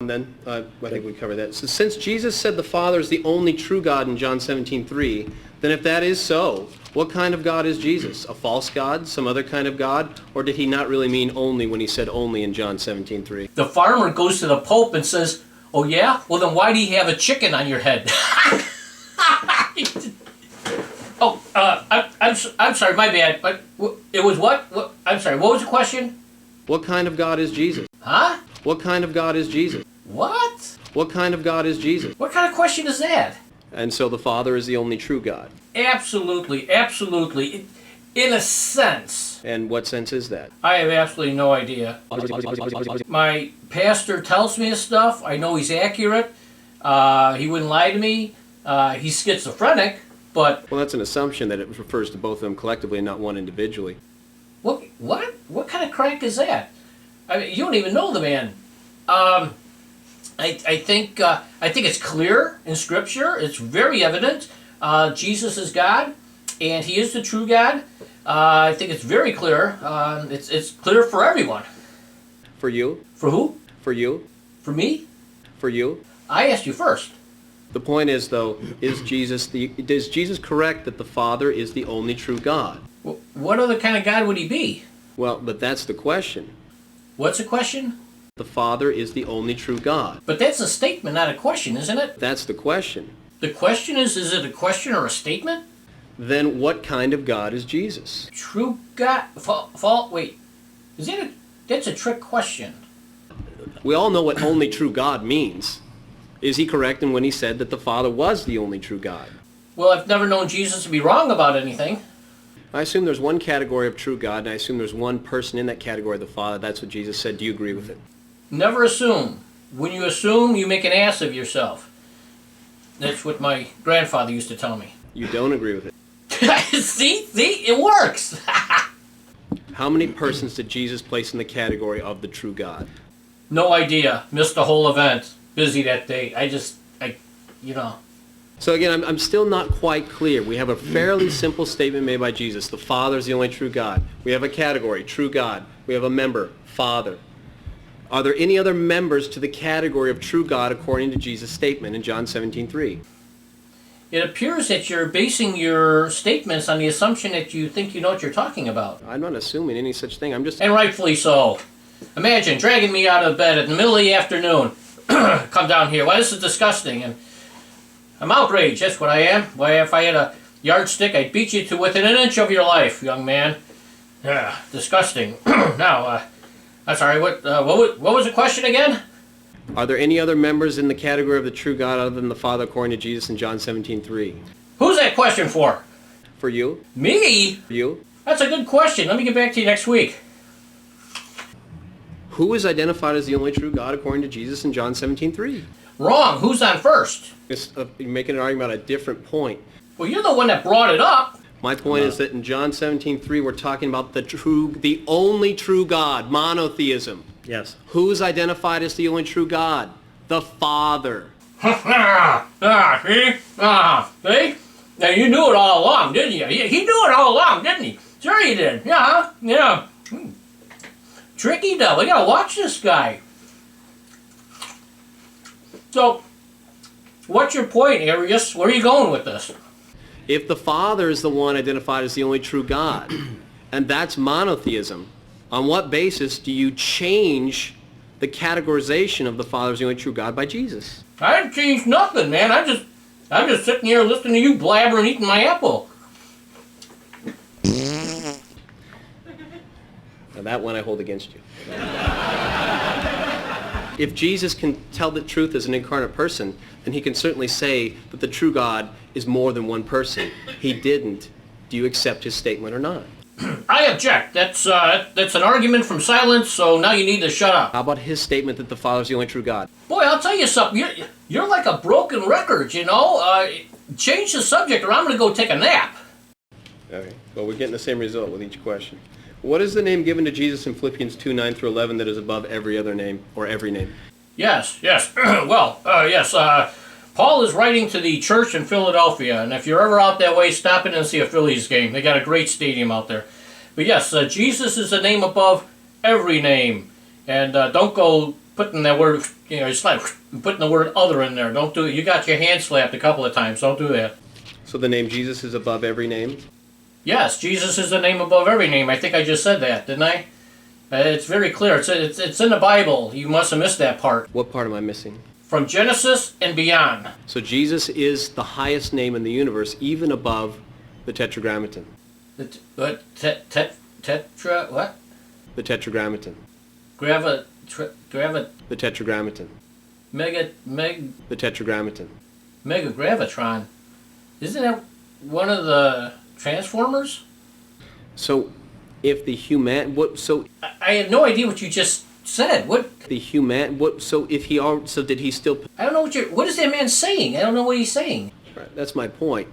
Then I think we covered that. So since Jesus said the Father is the only true God in John 17:3, then if that is so, what kind of God is Jesus? A false God? Some other kind of God? Or did he not really mean only when he said only in John 17:3? The farmer goes to the Pope and says, "Oh yeah? Well then why do you have a chicken on your head?" I'm sorry, my bad. But it was what? I'm sorry, what was the question? What kind of God is Jesus? Huh? What kind of God is Jesus? What? What kind of God is Jesus? What kind of question is that? And so the Father is the only true God. Absolutely, absolutely. In a sense. And what sense is that? I have absolutely no idea. My pastor tells me his stuff. I know he's accurate. He wouldn't lie to me. He's schizophrenic, but... Well, that's an assumption that it refers to both of them collectively and not one individually. What? What kind of crank is that? I mean, you don't even know the man. I think it's clear in Scripture. It's very evident. Jesus is God, and He is the true God. I think it's very clear. It's clear for everyone. For you? For who? For you? For me? For you? I asked you first. The point is, though, is Jesus correct that the Father is the only true God? Well, what other kind of God would He be? Well, but that's the question. What's the question? The Father is the only true God. But that's a statement, not a question, isn't it? That's the question. The question is it a question or a statement? Then what kind of God is Jesus? True God? Wait. That's a trick question. We all know what only true God means. Is he correct in when he said that the Father was the only true God? Well, I've never known Jesus to be wrong about anything. I assume there's one category of true God, and I assume there's one person in that category, the Father. That's what Jesus said. Do you agree with it? Never assume. When you assume, you make an ass of yourself. That's what my grandfather used to tell me. You don't agree with it? See, it works. How many persons did Jesus place in the category of the true God? No idea. Missed the whole event. Busy that day. So again, I'm still not quite clear. We have a fairly simple statement made by Jesus. The Father is the only true God. We have a category, true God. We have a member, Father. Are there any other members to the category of true God according to Jesus' statement in John 17:3? It appears that you're basing your statements on the assumption that you think you know what you're talking about. I'm not assuming any such thing. I'm just... And rightfully so. Imagine dragging me out of bed in the middle of the afternoon. Come down here. Why, this is disgusting. And I'm outraged. That's what I am. Why, if I had a yardstick, I'd beat you to within an inch of your life, young man. Yeah, disgusting. Now, I'm sorry, what was the question again? Are there any other members in the category of the true God other than the Father according to Jesus in John 17:3? Who's that question for? For you? Me? For you? That's a good question. Let me get back to you next week. Who is identified as the only true God according to Jesus in John 17:3? Wrong. Who's on first? You're making an argument about a different point. Well, you're the one that brought it up. My point is that in John 17:3, we're talking about the only true God, monotheism. Yes. Who's identified as the only true God? The Father. See? See? Now, you knew it all along, didn't you? He knew it all along, didn't he? Sure he did. Yeah. Tricky devil. You gotta watch this guy. So, what's your point, Arius? Where are you going with this? If the Father is the one identified as the only true God, and that's monotheism, on what basis do you change the categorization of the Father as the only true God by Jesus? I didn't change nothing, man. I'm just sitting here listening to you blabber and eating my apple. Now that one I hold against you. If Jesus can tell the truth as an incarnate person, then he can certainly say that the true God is more than one person. He didn't. Do you accept his statement or not? I object. That's an argument from silence, so now you need to shut up. How about his statement that the Father is the only true God? Boy, I'll tell you something. You're like a broken record, you know? Change the subject or I'm going to go take a nap. Okay. Well, we're getting the same result with each question. What is the name given to Jesus in Philippians 2:9-11 that is above every other name, or every name? Yes. Well, yes. Paul is writing to the church in Philadelphia, and if you're ever out that way, stop in and see a Phillies game. They got a great stadium out there. But yes, Jesus is the name above every name. And don't go putting that word, it's like putting the word other in there. Don't do it. You got your hand slapped a couple of times. Don't do that. So the name Jesus is above every name? Yes, Jesus is the name above every name. I think I just said that, didn't I? It's very clear. It's in the Bible. You must have missed that part. What part am I missing? From Genesis and beyond. So Jesus is the highest name in the universe, even above the Tetragrammaton. What? Tetra? What? The Tetragrammaton. The Tetragrammaton. The Tetragrammaton. Megagravitron. Isn't that one of the Transformers? So, if the I have no idea what you just said. So did he still? I don't know what is that man saying? I don't know what he's saying. Right, that's my point.